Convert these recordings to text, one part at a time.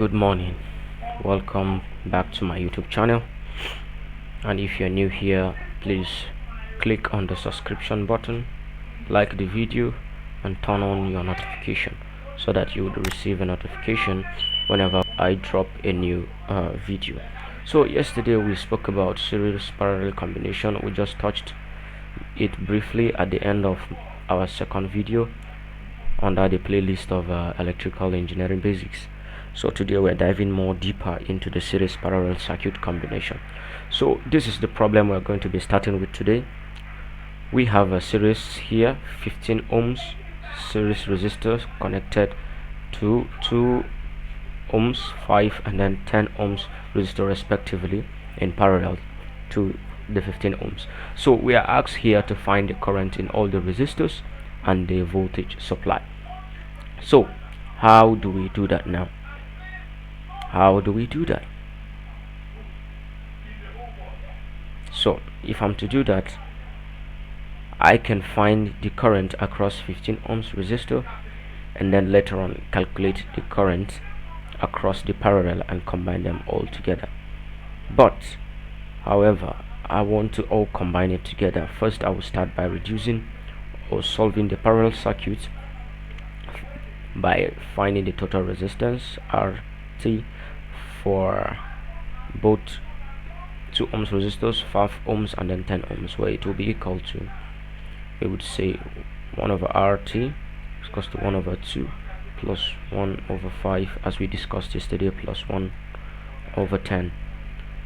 Good morning, welcome back to my YouTube channel. And if you're new here, please click on the subscription button, like the video, and turn on your notification so that you would receive a notification whenever I drop a new video. So yesterday we spoke about series parallel combination. We just touched it briefly at the end of our second video under the playlist of electrical engineering basics. So today we're diving more deeper into the series parallel circuit combination. So this is the problem we're going to be starting with today. We have a series here, 15 ohms series resistors connected to 2 ohms, 5 and then 10 ohms resistor respectively in parallel to the 15 ohms. So we are asked here to find the current in all the resistors and the voltage supply. So how do we do that now? How do we do that? So if I'm to do that, I can find the current across 15 ohms resistor and then later on calculate the current across the parallel and combine them all together. But however, I want to all combine it together. First I will start by reducing or solving the parallel circuit by finding the total resistance RT for both 2 ohms resistors, 5 ohms and then 10 ohms, where it will be equal to, we would say 1 over RT is equals to 1 over 2 plus 1 over 5 as we discussed yesterday plus 1 over 10.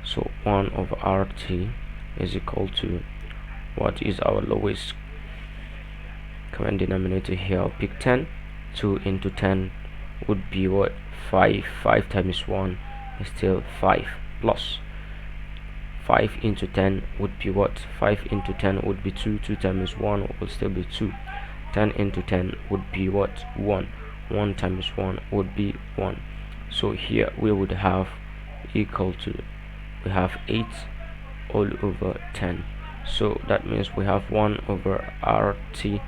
So 1 over RT is equal to, what is our lowest common denominator here? I'll pick 10. 2 into 10 would be what? 5. 5 times 1 is still 5 plus 5 into 10 would be what? 5 into 10 would be 2. 2 times 1 will still be 2. 10 into 10 would be what? 1. 1 times 1 would be 1. So here we would have equal to, we have 8 all over 10. So that means we have 1 over RT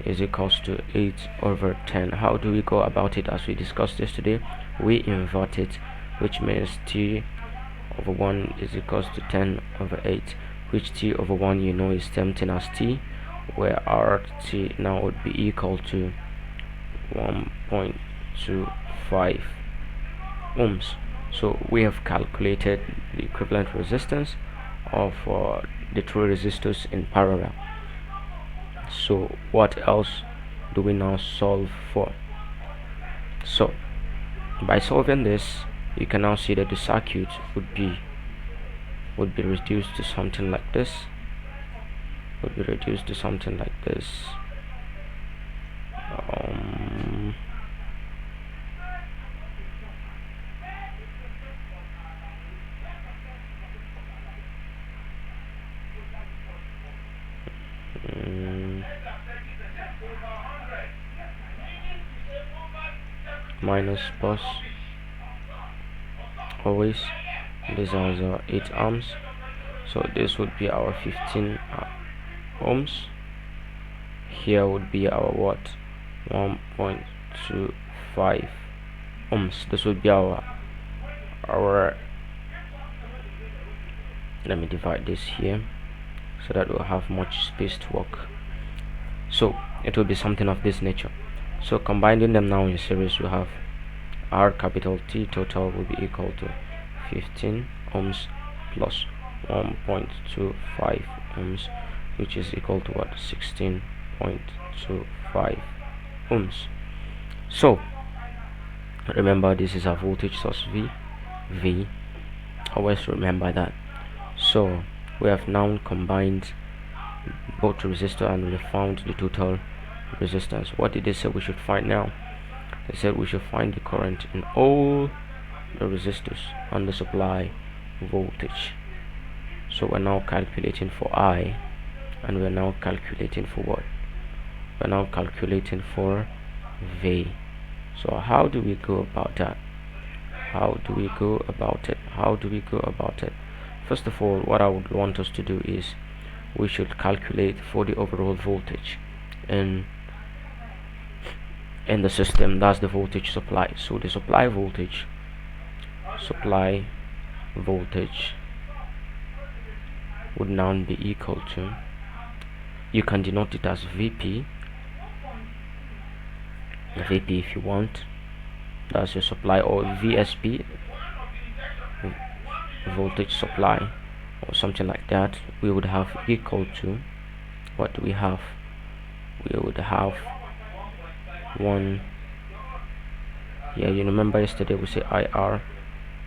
is equals to 8 over 10. How do we go about it? As we discussed yesterday, we invert it, which means T over 1 is equals to 10 over 8, which T over 1 you know is same thing as T, where RT now would be equal to 1.25 ohms. So we have calculated the equivalent resistance of the 3 resistors in parallel. So what else do we now solve for? So by solving this, you can now see that the circuit would be reduced to something like this. Minus plus always. These are the 8 ohms, so this would be our 15 ohms. Here would be our what? 1.25 ohms. This would be our let me divide this here so that we'll have much space to work. So it will be something of this nature. So combining them now in series, we have R capital T total will be equal to 15 ohms plus 1.25 ohms, which is equal to what? 16.25 ohms. So remember, this is our voltage source V. Always remember that. So we have now combined both resistor and we found the total resistance. What did they say we should find now? They said we should find the current in all the resistors and the supply voltage. So we're now calculating for I, and we're now calculating for what? We're now calculating for V. So how do we go about that? First of all, what I would want us to do is we should calculate for the overall voltage in the system. That's the voltage supply. So the supply voltage supply voltage would now be equal to, you can denote it as VP if you want, that's your supply, or VSP, voltage supply, or something like that. We would have equal to, what do we have? We would have one, yeah, you remember yesterday we say IR,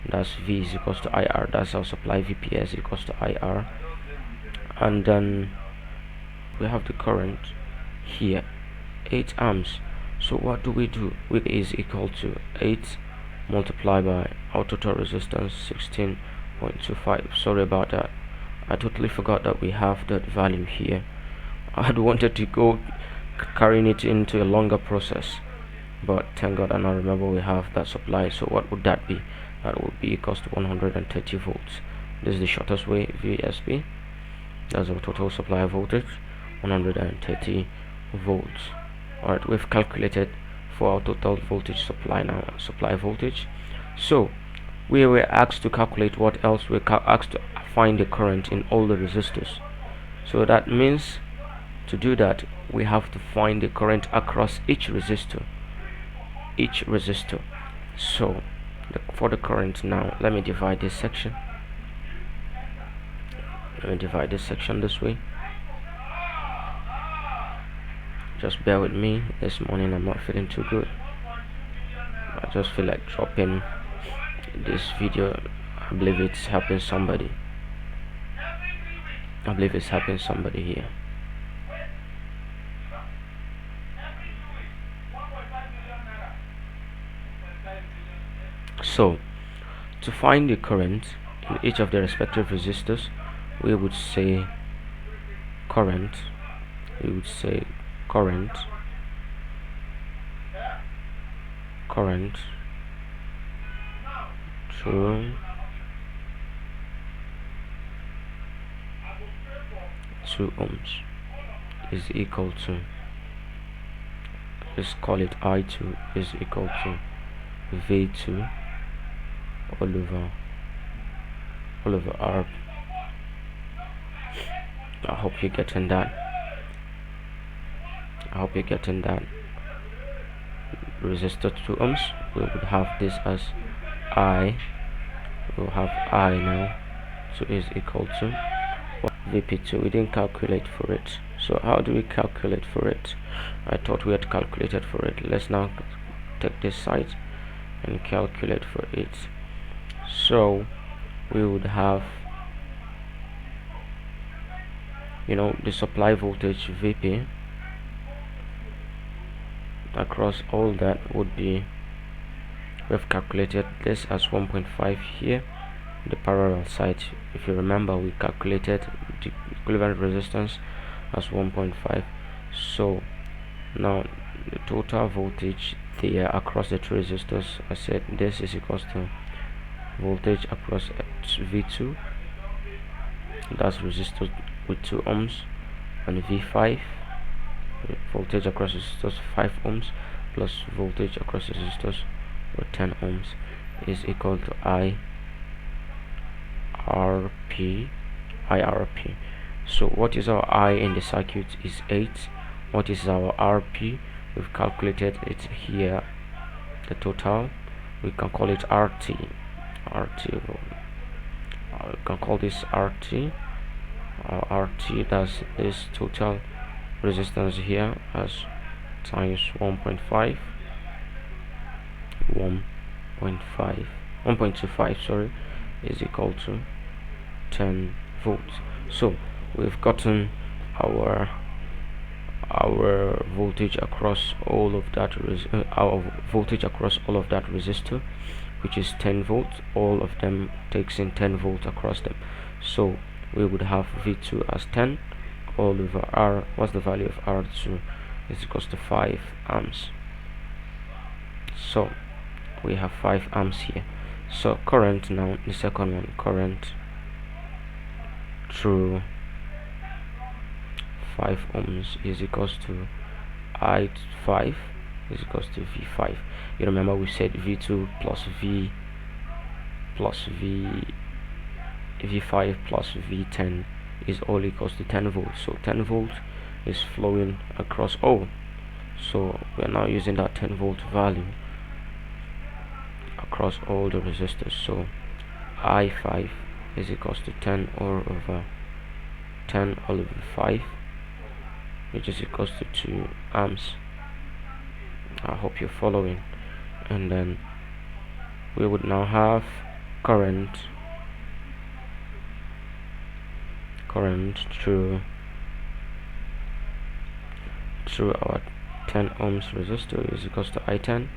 that's V is equals to IR, that's our supply, VPS equals to IR. And then we have the current here, 8 amps. So what do? V is equal to 8 multiplied by our total resistance, 16.25. Sorry about that, I totally forgot that we have that value here. I had wanted to go carrying it into a longer process, but thank God I now remember we have that supply. So what would that be? That would be equals to 130 volts. This is the shortest way, VSB. That's our total supply voltage, 130 volts. Alright, we've calculated for our total voltage supply now, supply voltage. So we were asked to calculate what else? We were asked to find the current in all the resistors. So that means to do that we have to find the current across each resistor. So for the current now, let me divide this section. This way. Just bear with me, this morning I'm not feeling too good. I just feel like dropping this video. I believe it's helping somebody. Here. So to find the current in each of the respective resistors, we would say current through 2 ohms is equal to, let's call it I2, is equal to V2 all over R. I hope you're getting that. Resistor 2 ohms, we would have this as I. We'll have I now, so is equal to VP2. We didn't calculate for it. So how do we calculate for it? I thought we had calculated for it. Let's now take this side and calculate for it. So we would have, the supply voltage VP across all that would be, we've calculated this as 1.5 here, the parallel side. If you remember, we calculated the equivalent resistance as 1.5. So now the total voltage there across the 2 resistors, I said this is equals to voltage across V2, that's resistor with 2 ohms, and V5, voltage across resistors 5 ohms plus voltage across resistors with 10 ohms is equal to IRP. So what is our I in the circuit is 8. What is our RP? We've calculated it here, the total. We can call it RT. We can call this RT. RT, that's this total resistance here, as times 1.25, sorry, is equal to 10 volts. So we've gotten our voltage across all of that resistor, which is 10 volts. All of them takes in 10 volts across them. So we would have V2 as 10 all over R. What's the value of R2? Is equals to 5 amps. So we have 5 amps here. So current now, the second one, current through 5 ohms is equals to I5 is equals to V5. You remember we said V2 plus V plus V5 plus V10 is all equals to 10 volts. So 10 volts is flowing across all. So we are now using that 10 volt value across all the resistors. So I5 is equals to 10 all over 5, which is equals to 2 amps. I hope you're following. And then we would now have current through our 10 ohms resistor is equals to I10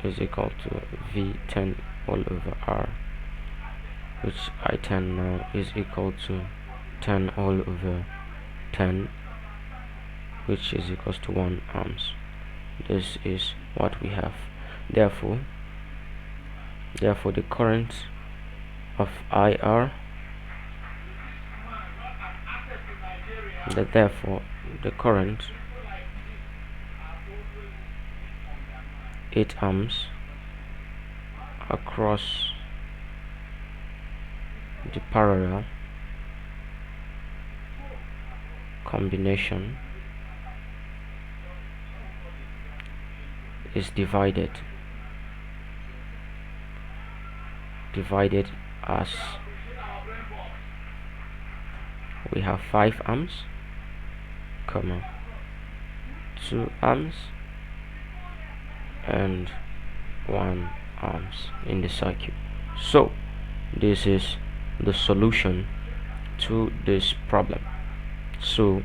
is equal to V10 all over R, which I10 now is equal to 10 all over 10, which is equals to 1 amps. This is what we have. Therefore the current of IR, therefore the current 8 amps across the parallel combination is divided as we have 5 amps, 2 amps and 1 amps in the circuit. So this is the solution to this problem. So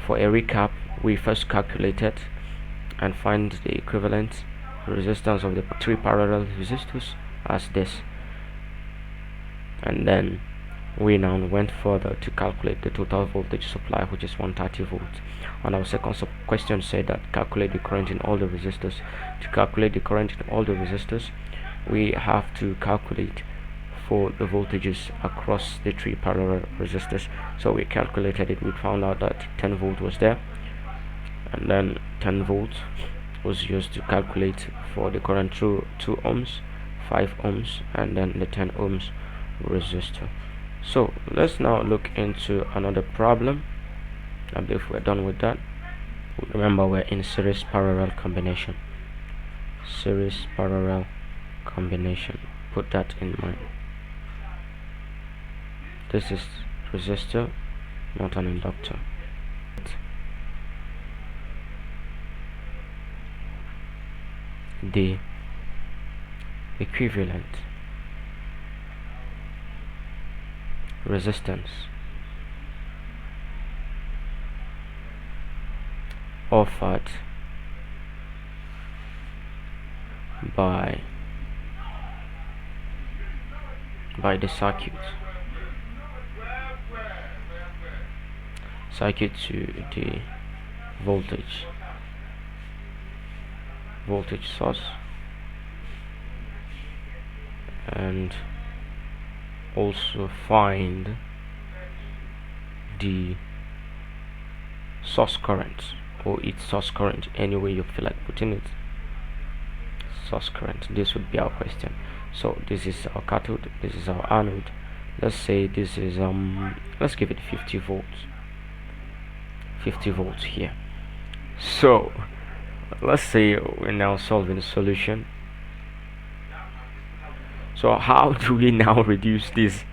for a recap, we first calculated and find the equivalent resistance of the 3 parallel resistors as this, and then we now went further to calculate the total voltage supply, which is 130 volts. And our second question said that calculate the current in all the resistors. To calculate the current in all the resistors, we have to calculate for the voltages across the 3 parallel resistors. So we calculated it. We found out that 10 volt was there, and then 10 volts was used to calculate for the current through 2 ohms, 5 ohms, and then the 10 ohms resistor. So let's now look into another problem. I believe we're done with that. Remember, we're in series parallel combination. Put that in mind. This is resistor, not an inductor. The equivalent resistance offered by the circuit to the voltage source, and also find the source current, or its source current, any way you feel like putting it. Source current, this would be our question. So this is our cathode, this is our anode. Let's say this is let's give it 50 volts here. So let's say we're now solving the solution. So how do we now reduce this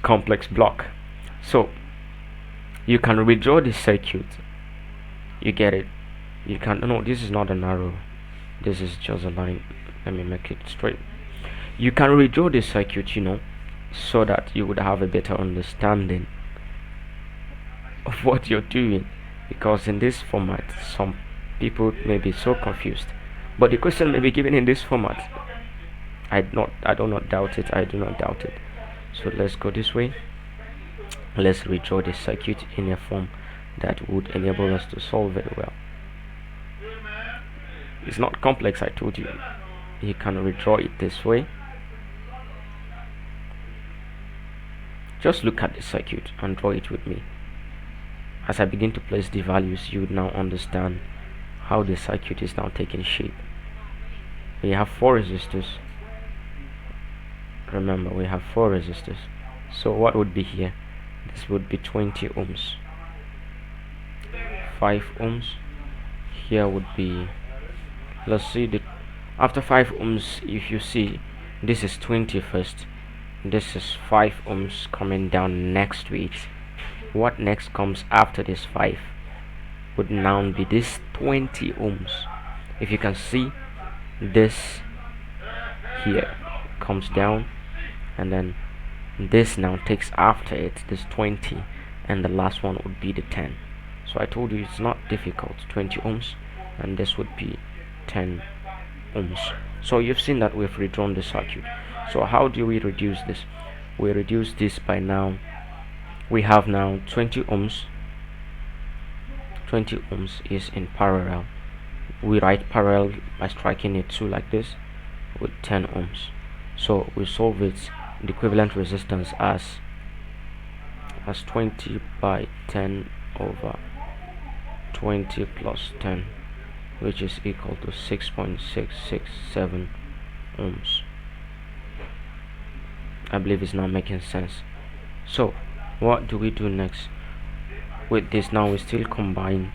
complex block? So you can redraw the circuit. You get it? You can, no, this is not an arrow, this is just a line. Let me make it straight. You can redraw the circuit, so that you would have a better understanding of what you're doing, because in this format some people may be so confused, but the question may be given in this format. I do not doubt it. So let's go this way. Let's redraw the circuit in a form that would enable us to solve very well. It's not complex, I told you. You can redraw it this way. Just look at the circuit and draw it with me. As I begin to place the values, you would now understand how the circuit is now taking shape. we have 4 resistors. Remember, we have 4 resistors. So what would be here? This would be 20 ohms. 5 ohms. Here would be, let's see, the after 5 ohms, if you see, this is 20 first, this is 5 ohms coming down next to it. What next comes after this 5 would now be this 20 ohms. If you can see, this here comes down, and then this now takes after it, this 20, and the last one would be the 10. So I told you it's not difficult. 20 ohms, and this would be 10 ohms. So you've seen that we've redrawn the circuit. So how do we reduce this? We reduce this by, now we have now 20 ohms. 20 ohms is in parallel. We write parallel by striking it 2 like this with 10 ohms. So we solve it, the equivalent resistance as 20 by 10 over 20 plus 10, which is equal to 6.667 ohms. I believe it's now making sense. So what do we do next? With this, now we still combine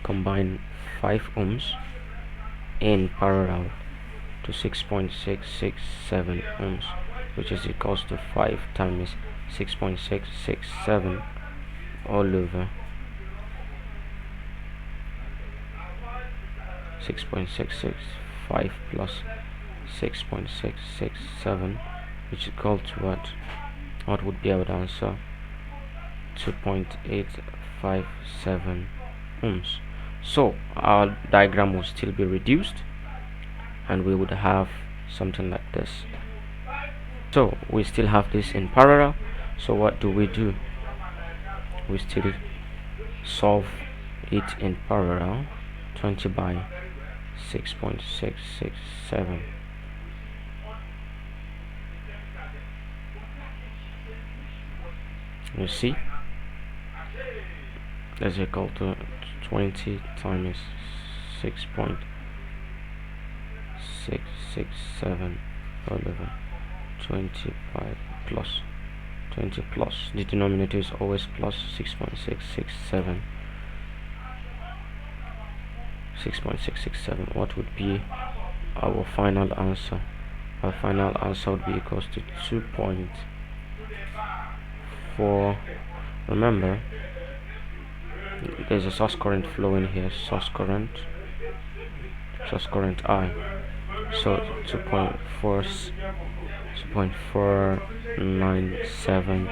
5 ohms in parallel to 6.667 ohms, which is equals to 5 times 6.667 all over 6.665 plus 6.667, which is equal to what would be our answer? 2.857 ohms. So our diagram will still be reduced, and we would have something like this. So we still have this in parallel. So what do? We still solve it in parallel. 20 by 6.667. You see, that's equal to 20 times 6.667 all over 20 by plus 20 plus, the denominator is always plus 6.667. What would be our final answer? Our final answer would be equals to 2.4. remember, there's a source current flowing here, source current I. So 2.497,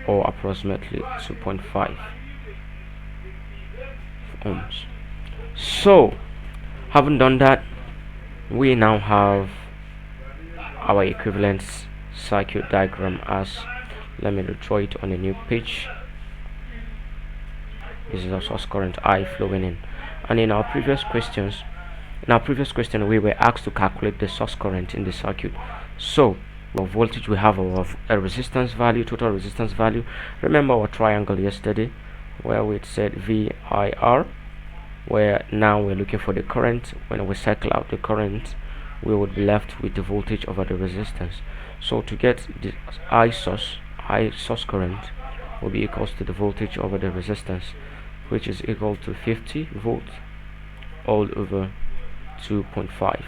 or approximately 2.5 ohms. So having done that, we now have our equivalent circuit diagram as, let me draw it on a new page. This is our source current I flowing in, and in our previous question we were asked to calculate the source current in the circuit. So our voltage, we have our resistance value, total resistance value. Remember our triangle yesterday where we said VIR, where now we're looking for the current. When we cycle out the current, we would be left with the voltage over the resistance. So to get the I source current will be equals to the voltage over the resistance, which is equal to 50 volts all over 2.5,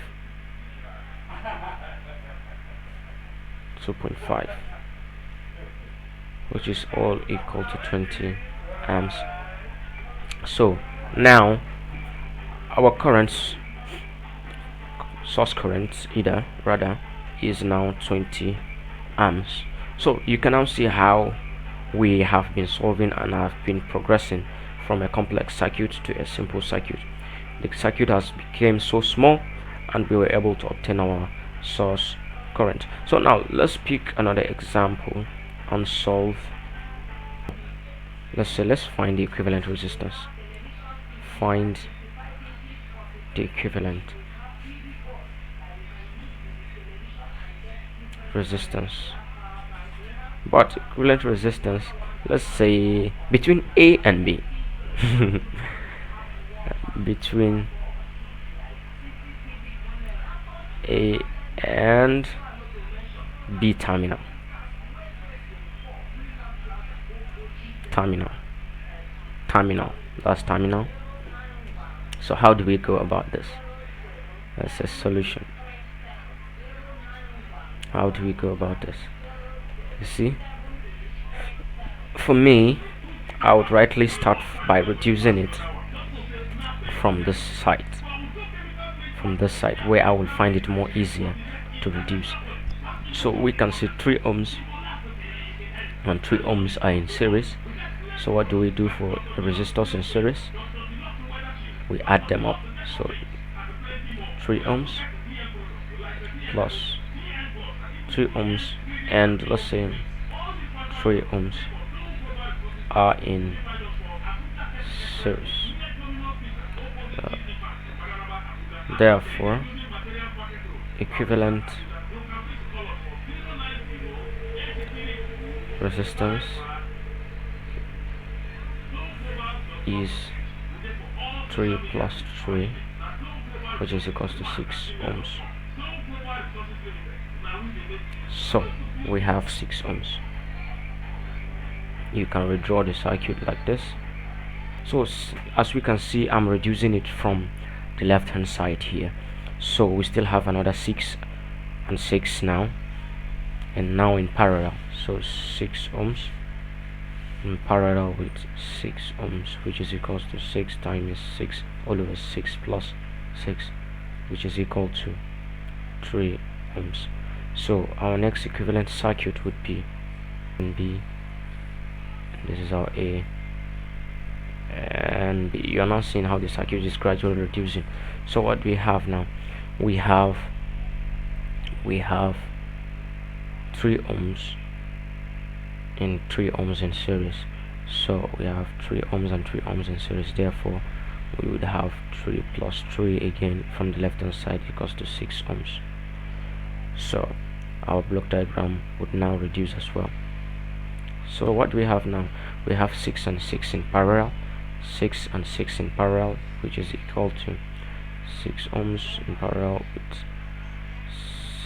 which is all equal to 20 amps. So now our source current is now 20 amps. So you can now see how we have been solving and have been progressing from a complex circuit to a simple circuit. The circuit has become so small, and we were able to obtain our source current. So now let's pick another example and solve. Let's find the equivalent resistance. Find the equivalent resistance. But equivalent resistance, let's say between A and B. Between A and B terminal. That's terminal. So how do we go about this? That's a solution. How do we go about this? You see, for me, I would rightly start by reducing it from this side, where I will find it more easier to reduce. So we can see 3 ohms and 3 ohms are in series. So what do we do for the resistors in series? We add them up. So 3 ohms plus 3 ohms, and let's say 3 ohms are in series. Therefore, equivalent resistance is 3 plus 3, which is equals to 6 ohms. So we have 6 ohms. You can redraw the circuit like this. So as we can see, I'm reducing it from the left hand side here. So we still have another 6 and 6 now, and now in parallel. So 6 ohms in parallel with 6 ohms, which is equals to 6 times 6 all over 6 plus 6, which is equal to 3 ohms. So our next equivalent circuit would be B. This is our A and B. You are now seeing how the circuit is gradually reducing. So what we have now, we have 3 ohms and 3 ohms in series. So we have 3 ohms and 3 ohms in series. Therefore, we would have 3 plus 3 again from the left hand side equals to 6 ohms. So our block diagram would now reduce as well. So what do we have now? We have 6 and 6 in parallel, 6 and 6 in parallel, which is equal to 6 ohms in parallel with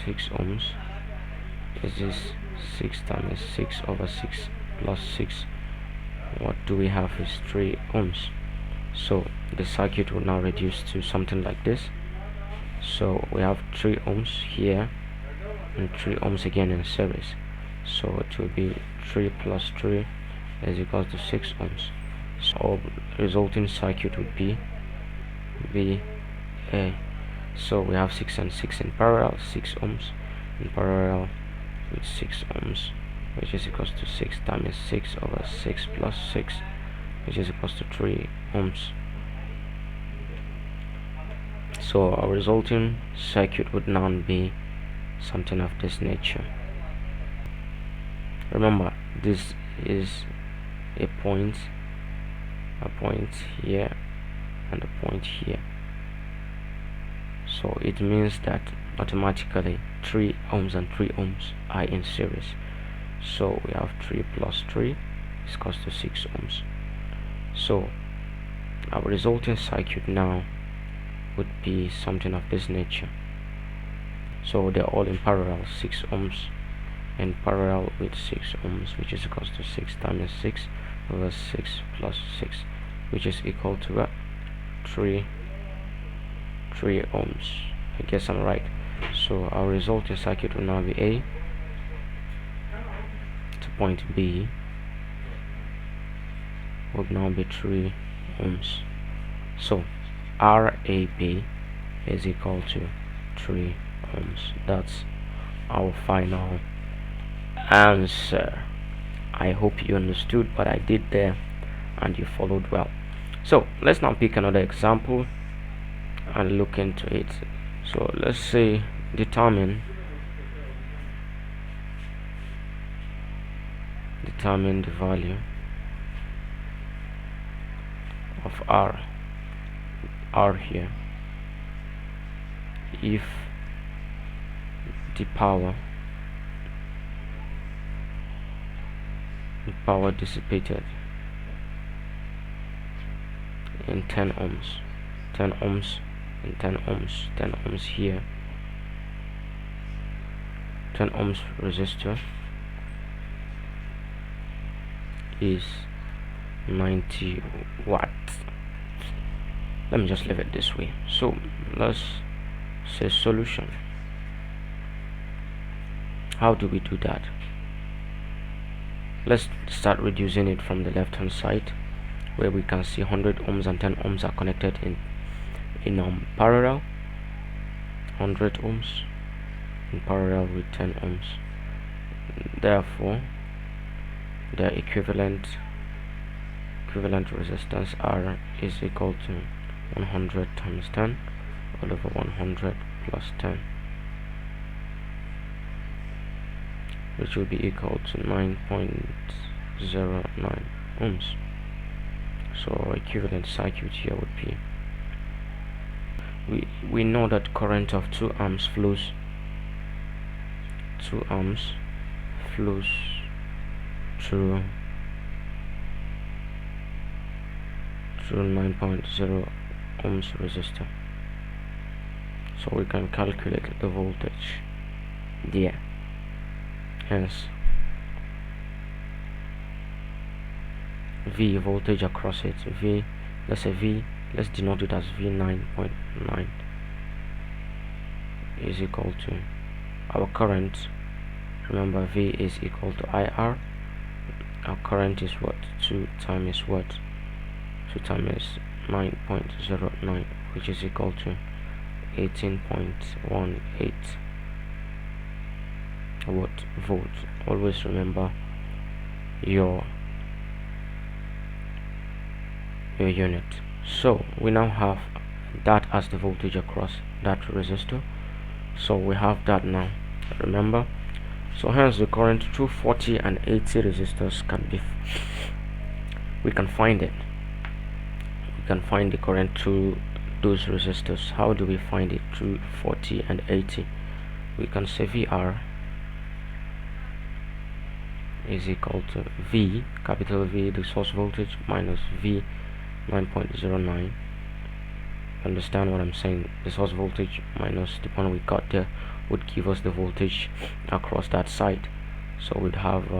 6 ohms. This is 6 times 6 over 6 plus 6. What do we have is 3 ohms. So the circuit will now reduce to something like this. So we have 3 ohms here and 3 ohms again in series. So it will be 3 plus 3 is equals to 6 ohms. So our resulting circuit would be VA. So we have 6 and 6 in parallel, 6 ohms in parallel with 6 ohms, which is equals to 6 times 6 over 6 plus 6, which is equals to 3 ohms. So our resulting circuit would now be something of this nature. Remember, this is a point here and a point here. So it means that automatically 3 ohms and 3 ohms are in series. So we have 3 plus 3 is equals to 6 ohms. So our resulting circuit now would be something of this nature. So they're all in parallel, 6 ohms in parallel with 6 ohms, which is equals to 6 times 6 over 6 plus 6, which is equal to 3 ohms. I guess I'm right. So our resulting circuit will now be A to point B would now be 3 ohms. So RAB is equal to 3 ohms. That's our final answer. I hope you understood what I did there and you followed well. So let's now pick another example and look into it. So let's say determine the value of R here if the power dissipated in 10 ohms, 10 ohms and 10 ohms, 10 ohms here 10 ohms resistor is 90 watts. Let me just leave it this way. So let's say solution. How do we do that? Let's start reducing it from the left hand side, where we can see 100 ohms and 10 ohms are connected in parallel. 100 ohms in parallel with 10 ohms. Therefore, the equivalent resistance R is equal to 100 times 10 all over 100 plus 10, which will be equal to 9.09 ohms. So our equivalent circuit here would be, we know that current of 2 amps flows through 9.0 ohms resistor. So we can calculate the voltage there. Hence, V, voltage across it, let's denote it as V9.9 is equal to our current. Remember, V is equal to IR. Our current is what? 2 times what? 2 times 9.09, which is equal to 18.18 volts. Always remember your unit. So we now have that as the voltage across that resistor. So we have that now, remember. So hence the current through 40 and 80 resistors we can find it. We can find the current through those resistors. How do we find it? Through 40 and 80. We can say VR is equal to V, capital V, the source voltage, minus V 9.09. Understand what I'm saying? The source voltage minus the one we got there would give us the voltage across that side. So we'd have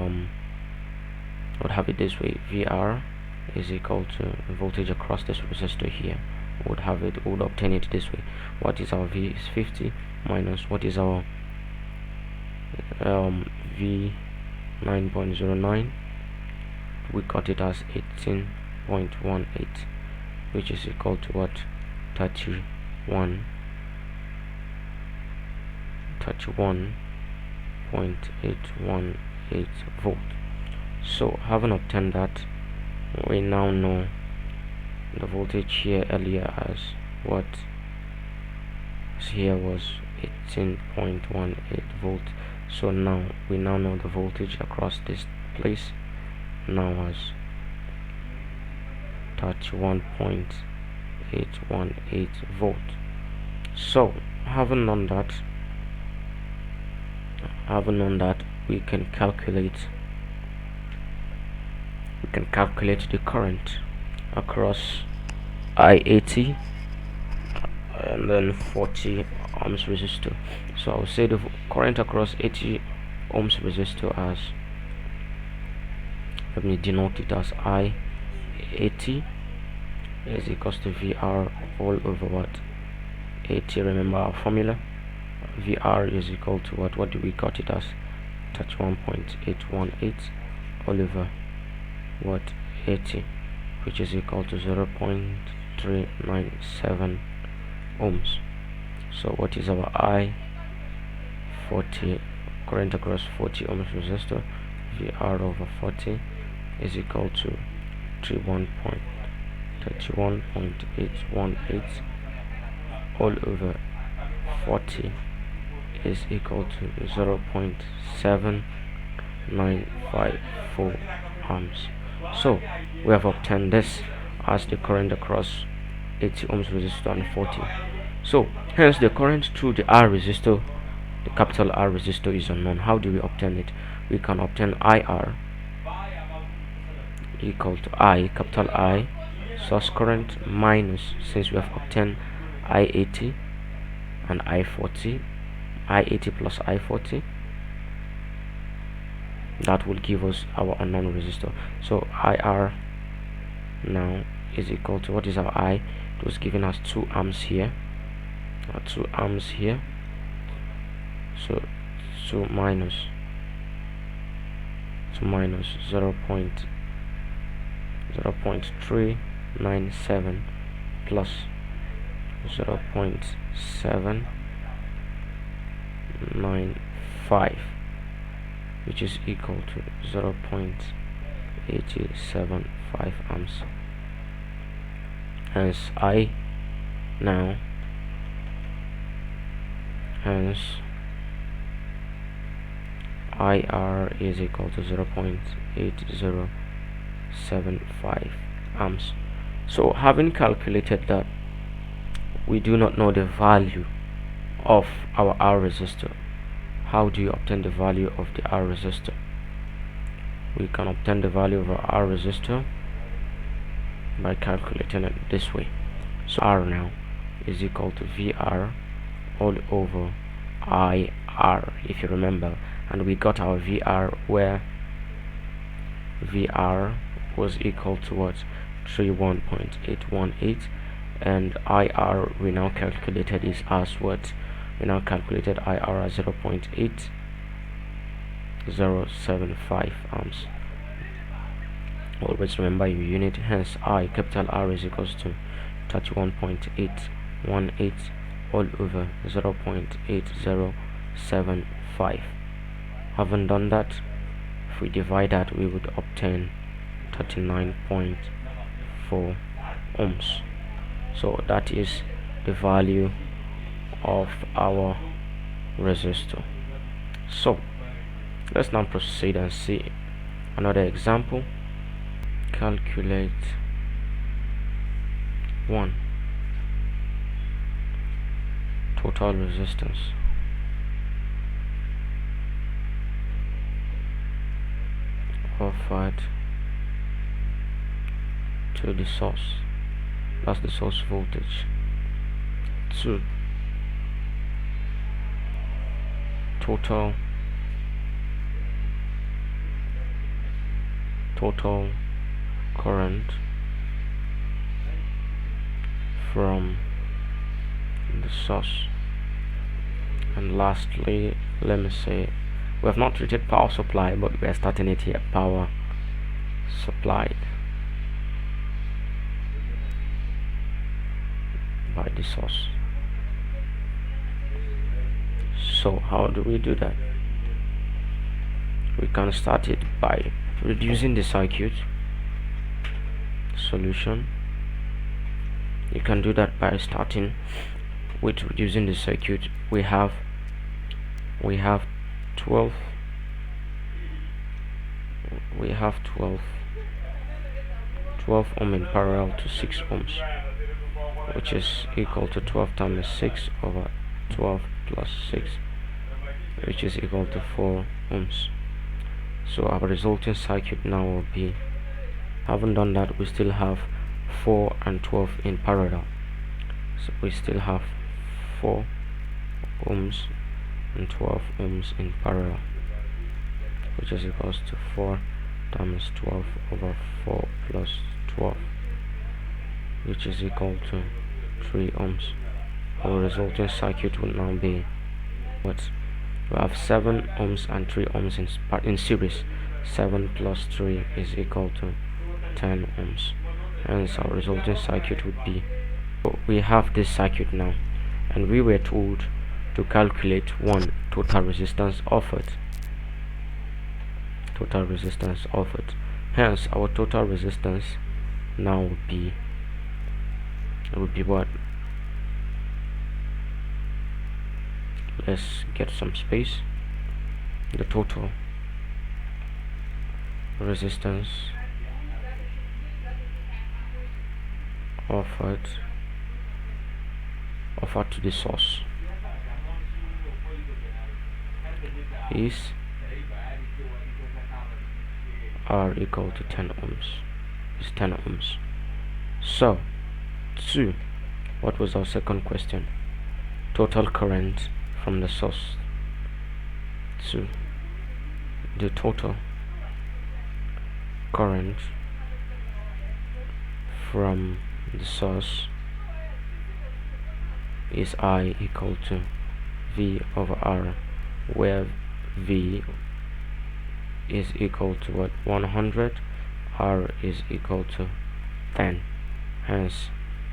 it this way: VR is equal to voltage across this resistor here. Would obtain it this way. What is our V is 50 minus what is our V 9.09. We got it as 18.18, which is equal to what? 31.818 volt. So having obtained that, we now know the voltage here earlier as what here was 18.18 volt. So now we now know the voltage across this place now as 31.818 volt. So having known that, we can calculate the current across I80 and then 40 ohms resistor. So I'll say the current across 80 ohms resistor as, let me denote it as I80 is equals to VR all over what? 80. Remember our formula. VR is equal to what do we got it as? 31.818 all over what? 80, which is equal to 0.397 ohms. So what is our I40, current across 40 ohms resistor? VR over 40 is equal to 31.818 all over 40 is equal to 0.7954 amps. So we have obtained this as the current across 80 ohms resistor and 40. So hence the current through the R resistor, the capital R resistor, is unknown. How do we obtain it? We can obtain IR equal to capital I source current minus, since we have obtained I80 and I40, I80 plus I40 That will give us our unknown resistor. So IR now is equal to, what is our I? It was giving us 2 amps here, 2 amps here. So 2 minus 0.397 plus 0.795, which is equal to 0.875 amps. Hence I now hence IR is equal to 0.8075 amps. So having calculated that we do not know the value of our R resistor, how do you obtain the value of the R resistor? We can obtain the value of our R resistor by calculating it this way. So R now is equal to VR all over IR, if you remember, and we got our VR where VR was equal to what? 31.818, and IR we now calculated is as what? We now calculated IR as 0.8075 amps. Always remember your unit. Hence I, capital R, is equals to 31.818 all over 0.8075. Having done that, if we divide that, we would obtain 39.4 ohms. So that is the value of our resistor. So let's now proceed and see another example. Calculate 1. Total resistance offered to the source, that's the source voltage, to total current from the source. And lastly, let me say, we have not treated power supply, but we are starting it here. Power supplied by the source. So how do we do that? We can start it by reducing the circuit. Solution: you can do that by starting with reducing the circuit. We have 12 ohm in parallel to 6 ohms, which is equal to 12 times 6 over 12 plus 6, which is equal to 4 ohms. So our resulting circuit now will be, having done that, we still have 4 and 12 in parallel. So we still have 4 ohms and 12 ohms in parallel, which is equals to 4 times 12 over 4 plus 12, which is equal to 3 ohms. Our resulting circuit will now be what? We have 7 ohms and 3 ohms in series. 7 plus 3 is equal to 10 ohms. Hence our resulting circuit would be, we have this circuit now, and we were told to calculate one total resistance offered. Hence our total resistance now would be what? Let's get some space. The total resistance offered to the source is R equal to 10 ohms. Is 10 ohms. So 2, what was our second question? Total current from the source to the total current from the source is I equal to V over R, where V is equal to what? 100, R is equal to 10, hence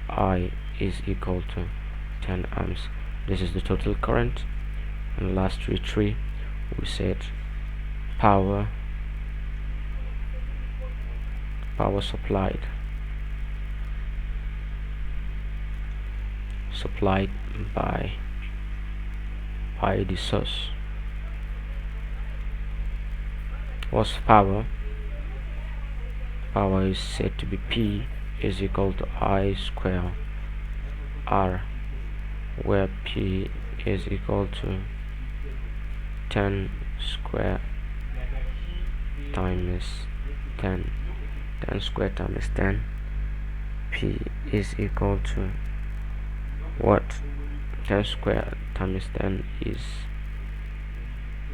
I is equal to 10 amps. This is the total current. And last tree we said power supplied by the source. What's power? Power is said to be P is equal to I square R, where P is equal to 10 square times 10. 10 square times 10. P is equal to what? 10 square times 10 is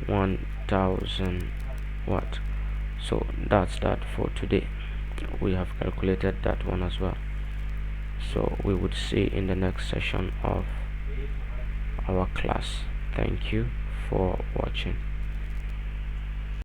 1000 watt. So that's that for today. We have calculated that one as well. So we would see in the next session of our class. Thank you for watching.